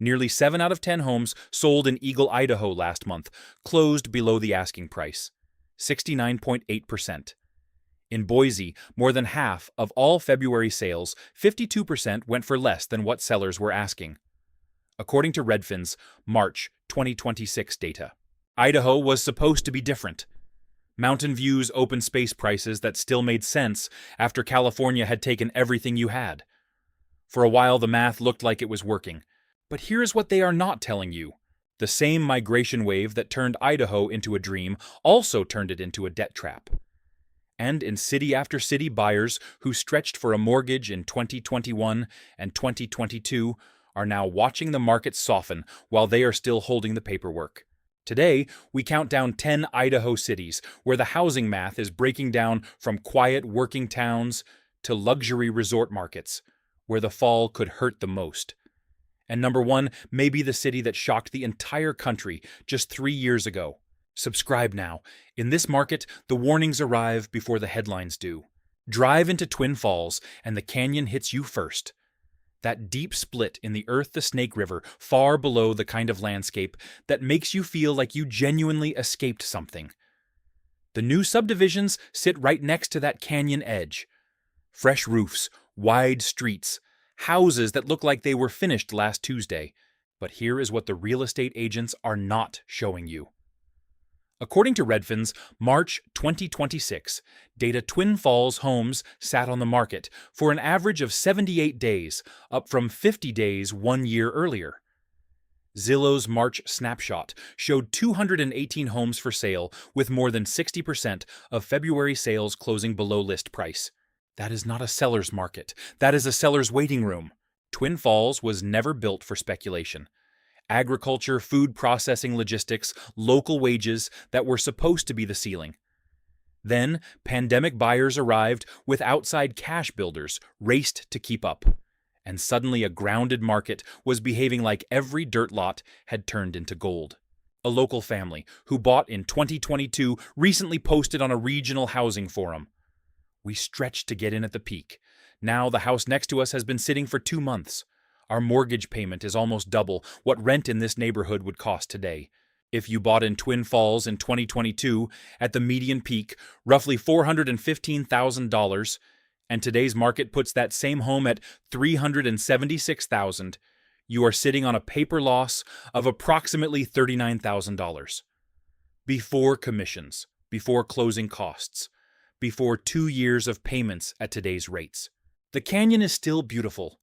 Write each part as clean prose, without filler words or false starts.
Nearly 7 out of 10 homes sold in Eagle, Idaho last month closed below the asking price, 69.8%. In Boise, more than half of all February sales, 52%, went for less than what sellers were asking, according to Redfin's March 2026 data. Idaho was supposed to be different. Mountain View's open space prices that still made sense after California had taken everything you had. For a while, the math looked like it was working. But here's what they are not telling you. The same migration wave that turned Idaho into a dream also turned it into a debt trap. And in city after city, buyers who stretched for a mortgage in 2021 and 2022 are now watching the market soften while they are still holding the paperwork. Today, we count down 10 Idaho cities where the housing math is breaking down from quiet working towns to luxury resort markets, where the fall could hurt the most. And number 1 may be the city that shocked the entire country just 3 years ago. Subscribe now. In this market, the warnings arrive before the headlines do. Drive into Twin Falls, and the canyon hits you first. That deep split in the Earth the Snake River, far below the kind of landscape that makes you feel like you genuinely escaped something. The new subdivisions sit right next to that canyon edge. Fresh roofs, wide streets, houses that look like they were finished last Tuesday. But here is what the real estate agents are not showing you. According to Redfin's March 2026 data, Twin Falls homes sat on the market for an average of 78 days, up from 50 days 1 year earlier. Zillow's March snapshot showed 218 homes for sale, with more than 60% of February sales closing below list price. That is not a seller's market. That is a seller's waiting room. Twin Falls was never built for speculation. Agriculture, food processing, logistics, local wages that were supposed to be the ceiling. Then, pandemic buyers arrived with outside cash builders raced to keep up. And suddenly a grounded market was behaving like every dirt lot had turned into gold. A local family who bought in 2022 recently posted on a regional housing forum. We stretched to get in at the peak. Now the house next to us has been sitting for 2 months. Our mortgage payment is almost double what rent in this neighborhood would cost today. If you bought in Twin Falls in 2022 at the median peak, roughly $415,000, and today's market puts that same home at $376,000, you are sitting on a paper loss of approximately $39,000. Before commissions, before closing costs, before 2 years of payments at today's rates. The canyon is still beautiful.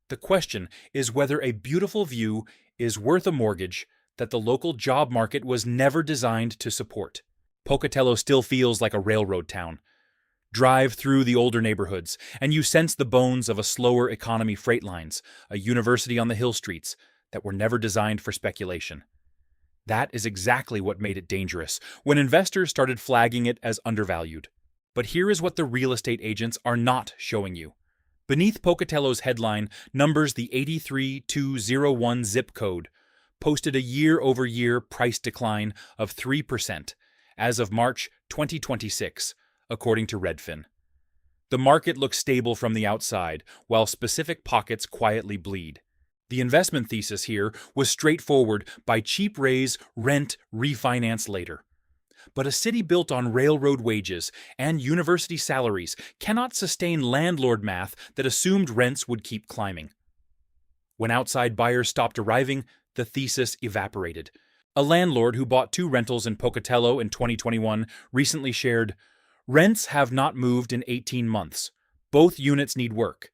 The question is whether a beautiful view is worth a mortgage that the local job market was never designed to support. Pocatello still feels like a railroad town. Drive through the older neighborhoods, and you sense the bones of a slower economy freight lines, a university on the hill streets that were never designed for speculation. That is exactly what made it dangerous when investors started flagging it as undervalued. But here is what the real estate agents are not showing you. Beneath Pocatello's headline, numbers the 83201 zip code posted a year-over-year price decline of 3% as of March 2026, according to Redfin. The market looks stable from the outside, while specific pockets quietly bleed. The investment thesis here was straightforward: buy cheap, raise, rent, refinance later. But a city built on railroad wages and university salaries cannot sustain landlord math that assumed rents would keep climbing. When outside buyers stopped arriving, the thesis evaporated. A landlord who bought 2 rentals in Pocatello in 2021 recently shared, "Rents have not moved in 18 months. Both units need work.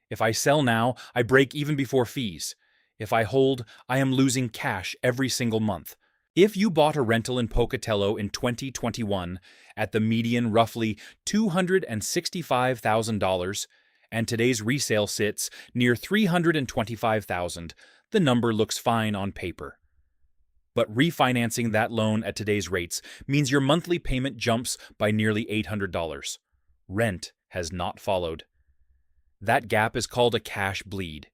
If I sell now, I break even before fees. If I hold, I am losing cash every single month." If you bought a rental in Pocatello in 2021 at the median roughly $265,000 and today's resale sits near $325,000, the number looks fine on paper. But refinancing that loan at today's rates means your monthly payment jumps by nearly $800. Rent has not followed. That gap is called a cash bleed,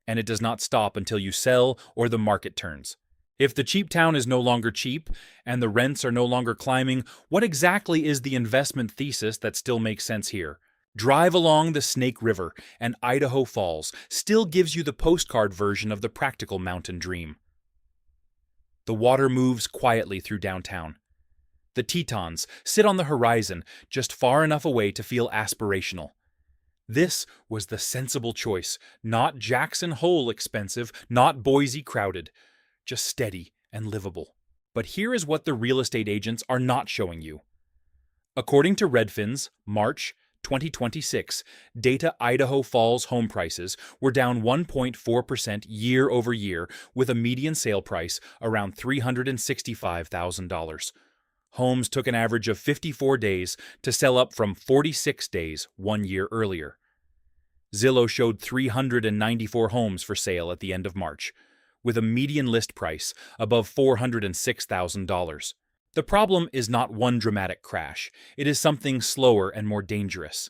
and it does not stop until you sell or the market turns. If the cheap town is no longer cheap and the rents are no longer climbing, what exactly is the investment thesis that still makes sense here? Drive along the Snake River, and Idaho Falls still gives you the postcard version of the practical mountain dream. The water moves quietly through downtown. The Tetons sit on the horizon, just far enough away to feel aspirational. This was the sensible choice, not Jackson Hole expensive, not Boise crowded, just steady and livable. But here is what the real estate agents are not showing you. According to Redfin's March 2026 data, Idaho Falls home prices were down 1.4% year over year, with a median sale price around $365,000. Homes took an average of 54 days to sell, up from 46 days 1 year earlier. Zillow showed 394 homes for sale at the end of March, with a median list price above $406,000. The problem is not one dramatic crash. It is something slower and more dangerous.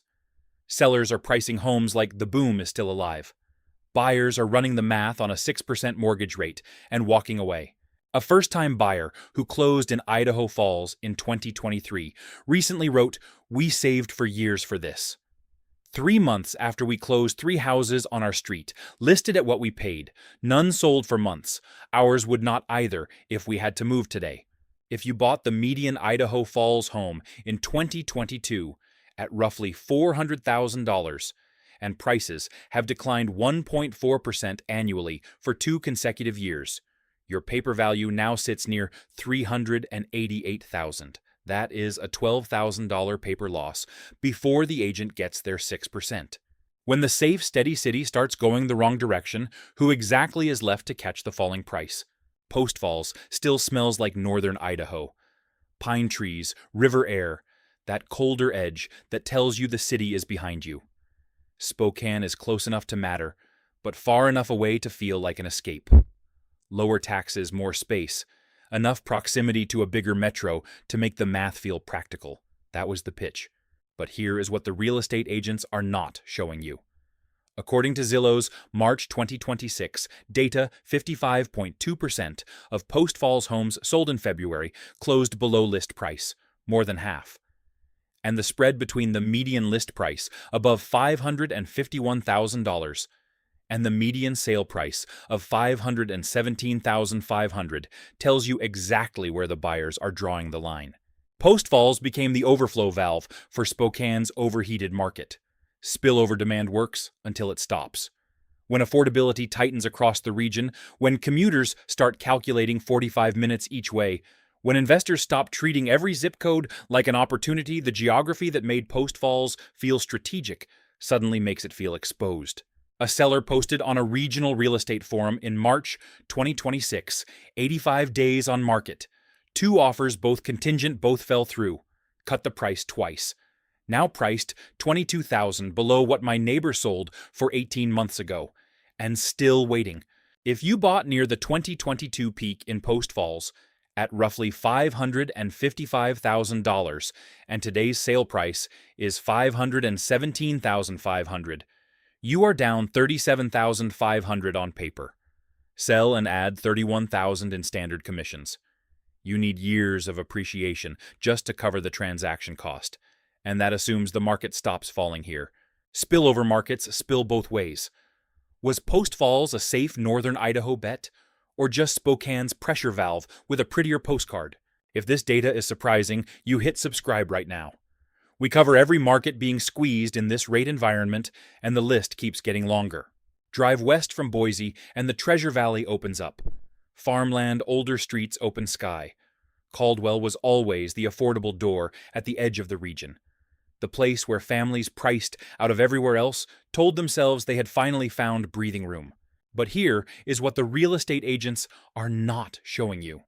Sellers are pricing homes like the boom is still alive. Buyers are running the math on a 6% mortgage rate and walking away. A first-time buyer who closed in Idaho Falls in 2023 recently wrote, "We saved for years for this. 3 months after we closed 3 houses on our street, listed at what we paid. None sold for months. Ours would not either if we had to move today." If you bought the median Idaho Falls home in 2022 at roughly $400,000, and prices have declined 1.4% annually for 2 consecutive years, your paper value now sits near $388,000. That is a $12,000 paper loss before the agent gets their 6%. When the safe, steady city starts going the wrong direction, who exactly is left to catch the falling price? Post Falls still smells like northern Idaho. Pine trees, river air, that colder edge that tells you the city is behind you. Spokane is close enough to matter, but far enough away to feel like an escape. Lower taxes, more space, enough proximity to a bigger metro to make the math feel practical. That was the pitch. But here is what the real estate agents are not showing you. According to Zillow's March 2026 data, 55.2% of Post Falls homes sold in February closed below list price, more than half. And the spread between the median list price above $551,000 and the median sale price of $517,500 tells you exactly where the buyers are drawing the line. Post Falls became the overflow valve for Spokane's overheated market. Spillover demand works until it stops. When affordability tightens across the region, when commuters start calculating 45 minutes each way, when investors stop treating every zip code like an opportunity, the geography that made Post Falls feel strategic suddenly makes it feel exposed. A seller posted on a regional real estate forum in March 2026, 85 days on market. 2 offers, both contingent, both fell through. Cut the price twice. Now priced $22,000 below what my neighbor sold for 18 months ago, and still waiting. If you bought near the 2022 peak in Post Falls at roughly $555,000 and today's sale price is $517,500, you are down $37,500 on paper. Sell and add $31,000 in standard commissions. You need years of appreciation just to cover the transaction cost. And that assumes the market stops falling here. Spillover markets spill both ways. Was Post Falls a safe northern Idaho bet, or just Spokane's pressure valve with a prettier postcard? If this data is surprising, you hit subscribe right now. We cover every market being squeezed in this rate environment, and the list keeps getting longer. Drive west from Boise, and the Treasure Valley opens up. Farmland, older streets, open sky. Caldwell was always the affordable door at the edge of the region. The place where families priced out of everywhere else told themselves they had finally found breathing room. But here is what the real estate agents are not showing you.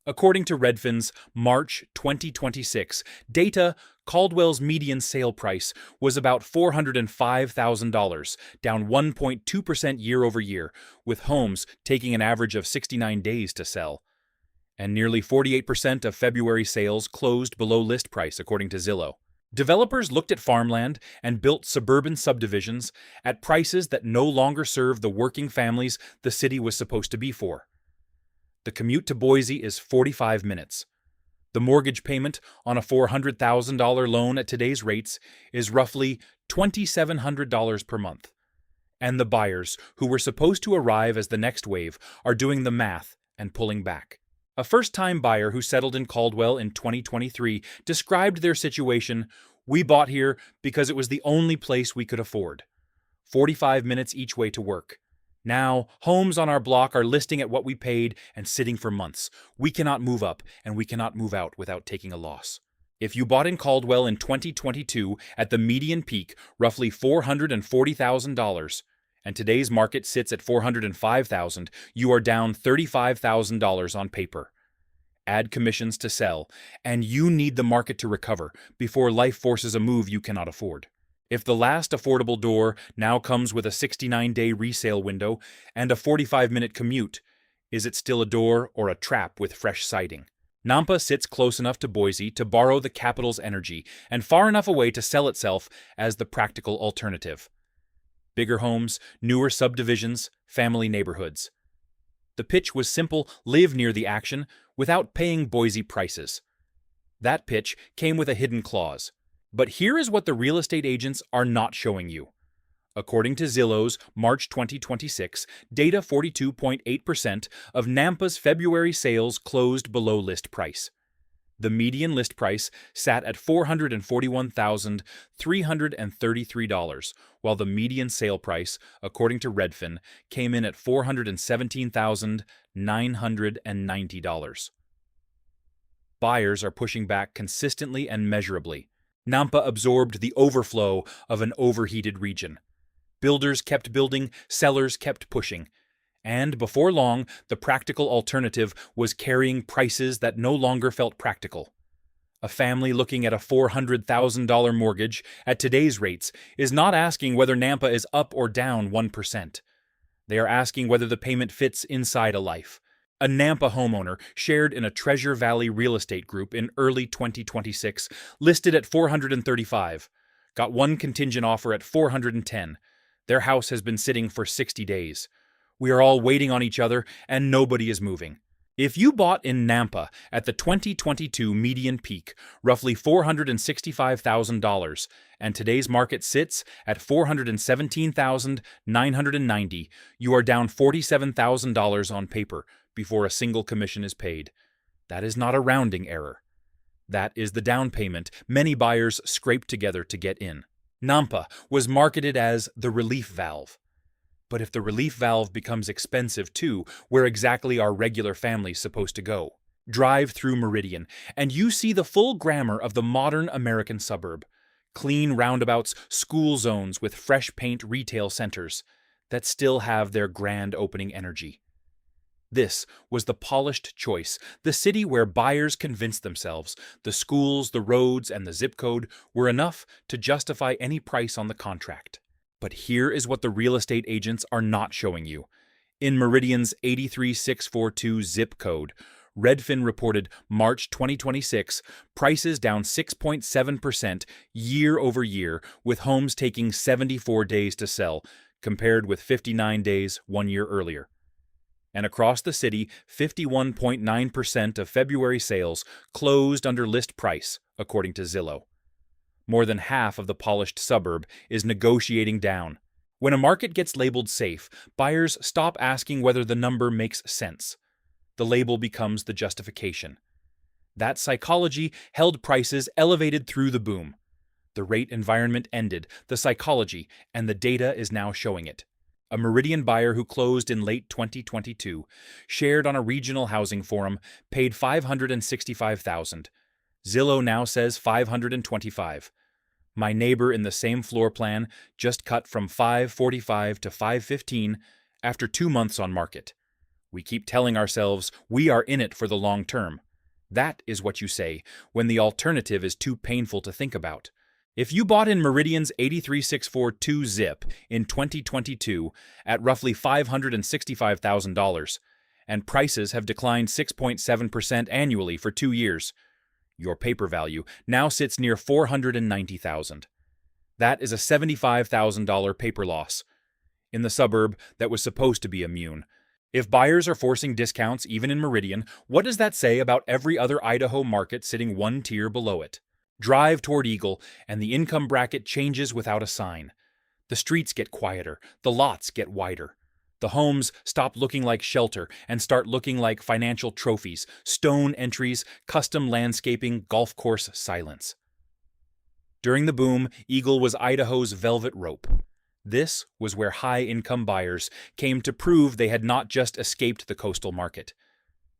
According to Redfin's March 2026 data, Caldwell's median sale price was about $405,000, down 1.2% year over year, with homes taking an average of 69 days to sell. And nearly 48% of February sales closed below list price, according to Zillow. Developers looked at farmland and built suburban subdivisions at prices that no longer serve the working families the city was supposed to be for. The commute to Boise is 45 minutes. The mortgage payment on a $400,000 loan at today's rates is roughly $2,700 per month. And the buyers, who were supposed to arrive as the next wave, are doing the math and pulling back. A first-time buyer who settled in Caldwell in 2023 described their situation: "We bought here because it was the only place we could afford. 45 minutes each way to work. Now, homes on our block are listing at what we paid and sitting for months. We cannot move up, and we cannot move out without taking a loss." If you bought in Caldwell in 2022 at the median peak, roughly $440,000, and today's market sits at $405,000, you are down $35,000 on paper. Add commissions to sell, and you need the market to recover before life forces a move you cannot afford. If the last affordable door now comes with a 69-day resale window and a 45-minute commute, is it still a door or a trap with fresh siding? Nampa sits close enough to Boise to borrow the capital's energy and far enough away to sell itself as the practical alternative. Bigger homes, newer subdivisions, family neighborhoods. The pitch was simple: live near the action without paying Boise prices. That pitch came with a hidden clause. But here is what the real estate agents are not showing you. According to Zillow's March 2026 data, 42.8% of Nampa's February sales closed below list price. The median list price sat at $441,333, while the median sale price, according to Redfin, came in at $417,990. Buyers are pushing back consistently and measurably. Nampa absorbed the overflow of an overheated region. Builders kept building, sellers kept pushing. And before long, the practical alternative was carrying prices that no longer felt practical. A family looking at a $400,000 mortgage at today's rates is not asking whether Nampa is up or down 1%. They are asking whether the payment fits inside a life. A Nampa homeowner shared in a Treasure Valley real estate group in early 2026 listed at $435, got one contingent offer at $410. Their house has been sitting for 60 days. We are all waiting on each other, and nobody is moving. If you bought in Nampa at the 2022 median peak, roughly $465,000, and today's market sits at $417,990, you are down $47,000 on paper before a single commission is paid. That is not a rounding error. That is the down payment many buyers scrape together to get in. Nampa was marketed as the relief valve. But if the relief valve becomes expensive too, where exactly are regular families supposed to go? Drive through Meridian, and you see the full grammar of the modern American suburb. Clean roundabouts, school zones with fresh paint retail centers that still have their grand opening energy. This was the polished choice, the city where buyers convinced themselves the schools, the roads, and the zip code were enough to justify any price on the contract. But here is what the real estate agents are not showing you. In Meridian's 83642 zip code, Redfin reported March 2026 prices down 6.7% year over year, with homes taking 74 days to sell, compared with 59 days 1 year earlier. And across the city, 51.9% of February sales closed under list price, according to Zillow. More than half of the polished suburb is negotiating down. When a market gets labeled safe, buyers stop asking whether the number makes sense. The label becomes the justification. That psychology held prices elevated through the boom. The rate environment ended, the psychology, and the data is now showing it. A Meridian buyer who closed in late 2022 shared on a regional housing forum paid $565,000. Zillow now says $525. My neighbor in the same floor plan just cut from $545 to $515 after 2 months on market. We keep telling ourselves we are in it for the long term. That is what you say when the alternative is too painful to think about. If you bought in Meridian's 83642 zip in 2022 at roughly $565,000, and prices have declined 6.7% annually for 2 years, your paper value now sits near $490,000. That is a $75,000 paper loss in the suburb that was supposed to be immune. If buyers are forcing discounts even in Meridian, what does that say about every other Idaho market sitting one tier below it? Drive toward Eagle, and the income bracket changes without a sign. The streets get quieter, the lots get wider. The homes stop looking like shelter and start looking like financial trophies, stone entries, custom landscaping, golf course silence. During the boom, Eagle was Idaho's velvet rope. This was where high-income buyers came to prove they had not just escaped the coastal market.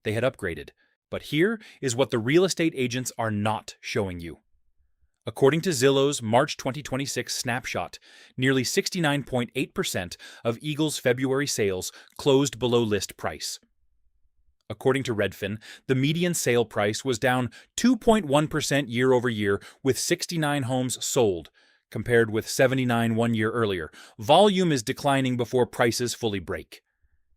They had upgraded. But here is what the real estate agents are not showing you. According to Zillow's March 2026 snapshot, nearly 69.8% of Eagle's February sales closed below list price. According to Redfin, the median sale price was down 2.1% year over year, with 69 homes sold, compared with 79 1 year earlier. Volume is declining before prices fully break.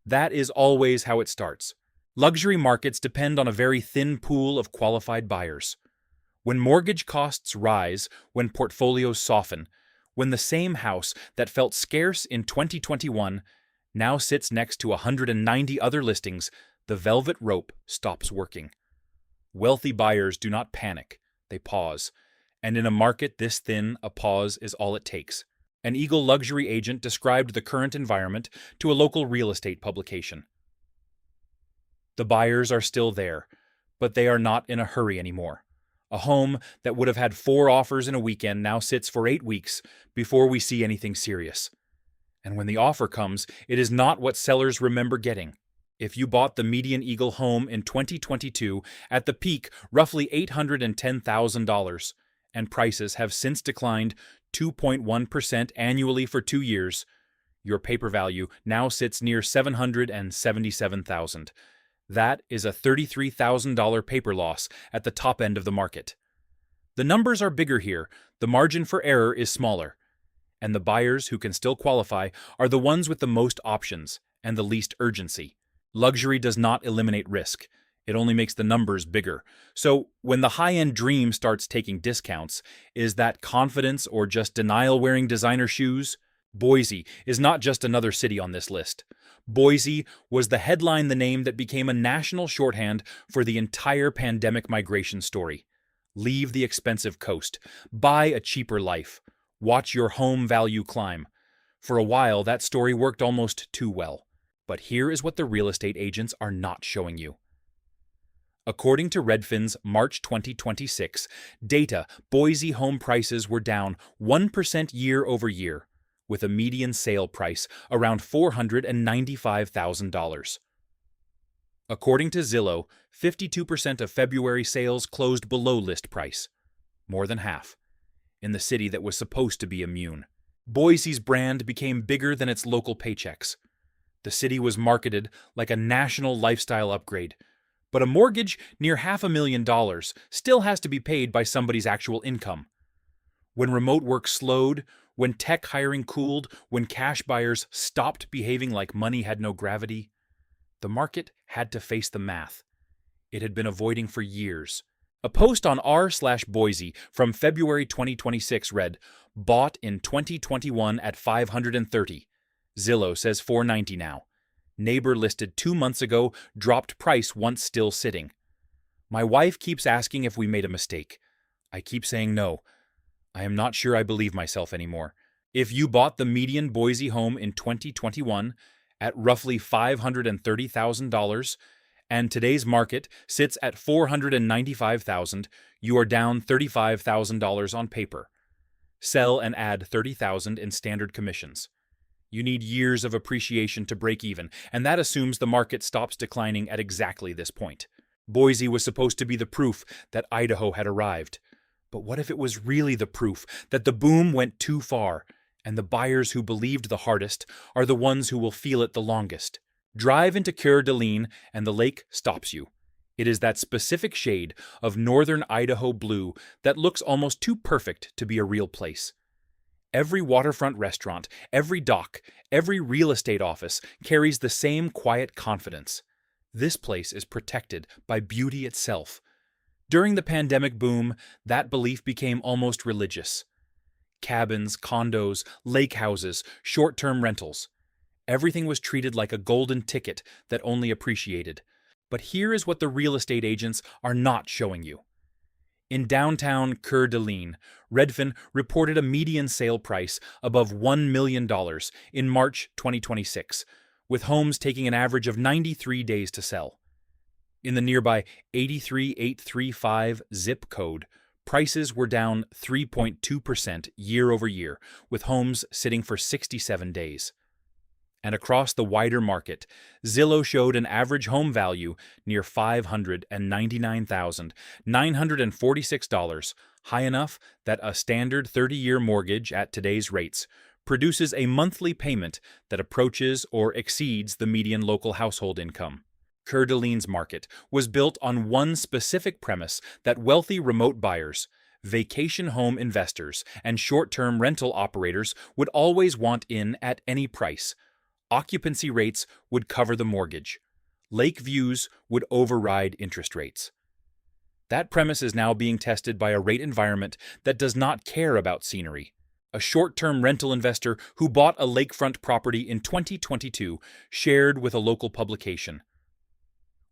That is always how it starts. Luxury markets depend on a very thin pool of qualified buyers. When mortgage costs rise, when portfolios soften, when the same house that felt scarce in 2021 now sits next to 190 other listings, the velvet rope stops working. Wealthy buyers do not panic, they pause. And in a market this thin, a pause is all it takes. An Eagle luxury agent described the current environment to a local real estate publication. The buyers are still there, but they are not in a hurry anymore. A home that would have had 4 offers in a weekend now sits for 8 weeks before we see anything serious. And when the offer comes, it is not what sellers remember getting. If you bought the median Eagle home in 2022 at the peak, roughly $810,000, and prices have since declined 2.1% annually for 2 years, your paper value now sits near $777,000. That is a $33,000 paper loss at the top end of the market. The numbers are bigger here, the margin for error is smaller, and the buyers who can still qualify are the ones with the most options and the least urgency. Luxury does not eliminate risk. It only makes the numbers bigger. So when the high-end dream starts taking discounts, is that confidence or just denial wearing designer shoes? Boise is not just another city on this list. Boise was the headline, the name that became a national shorthand for the entire pandemic migration story. Leave the expensive coast. Buy a cheaper life. Watch your home value climb. For a while, that story worked almost too well. But here is what the real estate agents are not showing you. According to Redfin's March 2026 data, Boise home prices were down 1% year over year, with a median sale price around $495,000. According to Zillow, 52% of February sales closed below list price, more than half, in the city that was supposed to be immune. Boise's brand became bigger than its local paychecks. The city was marketed like a national lifestyle upgrade, but a mortgage near $500,000 still has to be paid by somebody's actual income. When remote work slowed, when tech hiring cooled, when cash buyers stopped behaving like money had no gravity, the market had to face the math it had been avoiding for years. A post on r/Boise from February 2026 read, "Bought in 2021 at $530. Zillow says $490 now. Neighbor listed 2 months ago, dropped price once still sitting. My wife keeps asking if we made a mistake. I keep saying no. I am not sure I believe myself anymore." If you bought the median Boise home in 2021 at roughly $530,000 and today's market sits at $495,000, you are down $35,000 on paper. Sell and add $30,000 in standard commissions. You need years of appreciation to break even, and that assumes the market stops declining at exactly this point. Boise was supposed to be the proof that Idaho had arrived. But what if it was really the proof that the boom went too far, and the buyers who believed the hardest are the ones who will feel it the longest? Drive into Coeur and the lake stops you. It is that specific shade of northern Idaho blue that looks almost too perfect to be a real place. Every waterfront restaurant, every dock, every real estate office carries the same quiet confidence. This place is protected by beauty itself. During the pandemic boom, that belief became almost religious. Cabins, condos, lake houses, short-term rentals. Everything was treated like a golden ticket that only appreciated. But here is what the real estate agents are not showing you. In downtown Coeur d'Alene, Redfin reported a median sale price above $1 million in March 2026, with homes taking an average of 93 days to sell. In the nearby 83835 zip code, prices were down 3.2% year over year, with homes sitting for 67 days. And across the wider market, Zillow showed an average home value near $599,946, high enough that a standard 30-year mortgage at today's rates produces a monthly payment that approaches or exceeds the median local household income. Coeur d'Alene's market was built on one specific premise that wealthy remote buyers, vacation home investors, and short-term rental operators would always want in at any price. Occupancy rates would cover the mortgage. Lake views would override interest rates. That premise is now being tested by a rate environment that does not care about scenery. A short-term rental investor who bought a lakefront property in 2022 shared with a local publication.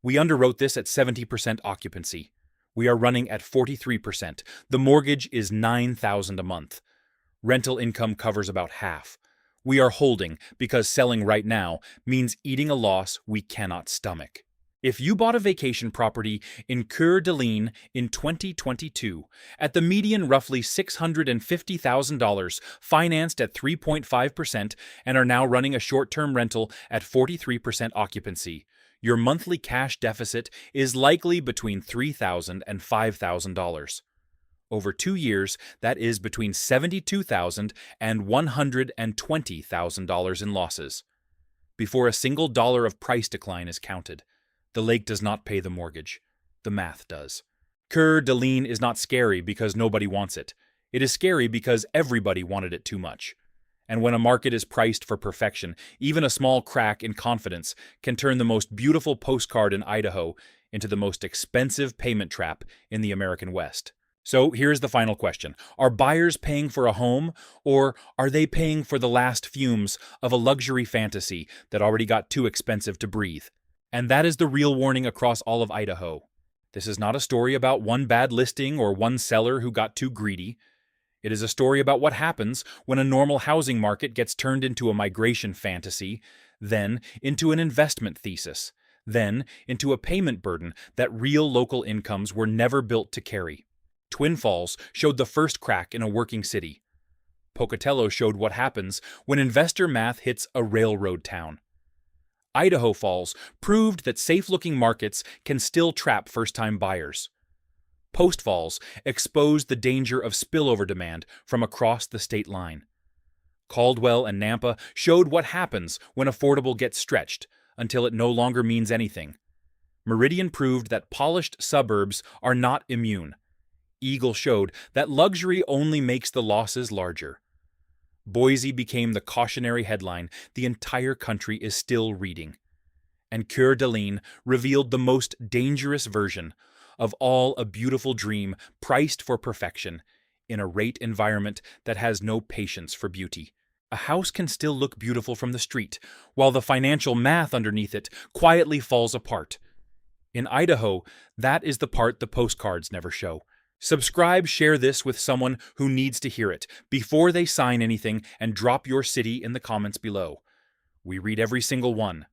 "We underwrote this at 70% occupancy. We are running at 43%. The mortgage is $9,000 a month. Rental income covers about half. We are holding because selling right now means eating a loss we cannot stomach." If you bought a vacation property in Coeur d'Alene in 2022 at the median roughly $650,000, financed at 3.5%, and are now running a short-term rental at 43% occupancy, your monthly cash deficit is likely between $3,000 and $5,000. Over 2 years, that is between $72,000 and $120,000 in losses. Before a single dollar of price decline is counted, the lake does not pay the mortgage. The math does. Coeur d'Alene is not scary because nobody wants it. It is scary because everybody wanted it too much. And when a market is priced for perfection, even a small crack in confidence can turn the most beautiful postcard in Idaho into the most expensive payment trap in the American West. So here's the final question. Are buyers paying for a home, or are they paying for the last fumes of a luxury fantasy that already got too expensive to breathe? And that is the real warning across all of Idaho. This is not a story about one bad listing or one seller who got too greedy. It is a story about what happens when a normal housing market gets turned into a migration fantasy, then into an investment thesis, then into a payment burden that real local incomes were never built to carry. Twin Falls showed the first crack in a working city. Pocatello showed what happens when investor math hits a railroad town. Idaho Falls proved that safe-looking markets can still trap first-time buyers. Post Falls exposed the danger of spillover demand from across the state line. Caldwell and Nampa showed what happens when affordable gets stretched until it no longer means anything. Meridian proved that polished suburbs are not immune. Eagle showed that luxury only makes the losses larger. Boise became the cautionary headline the entire country is still reading. And Coeur d'Alene revealed the most dangerous version of all a beautiful dream priced for perfection in a rate environment that has no patience for beauty. A house can still look beautiful from the street, while the financial math underneath it quietly falls apart. In Idaho, that is the part the postcards never show. Subscribe, share this with someone who needs to hear it before they sign anything, and drop your city in the comments below. We read every single one.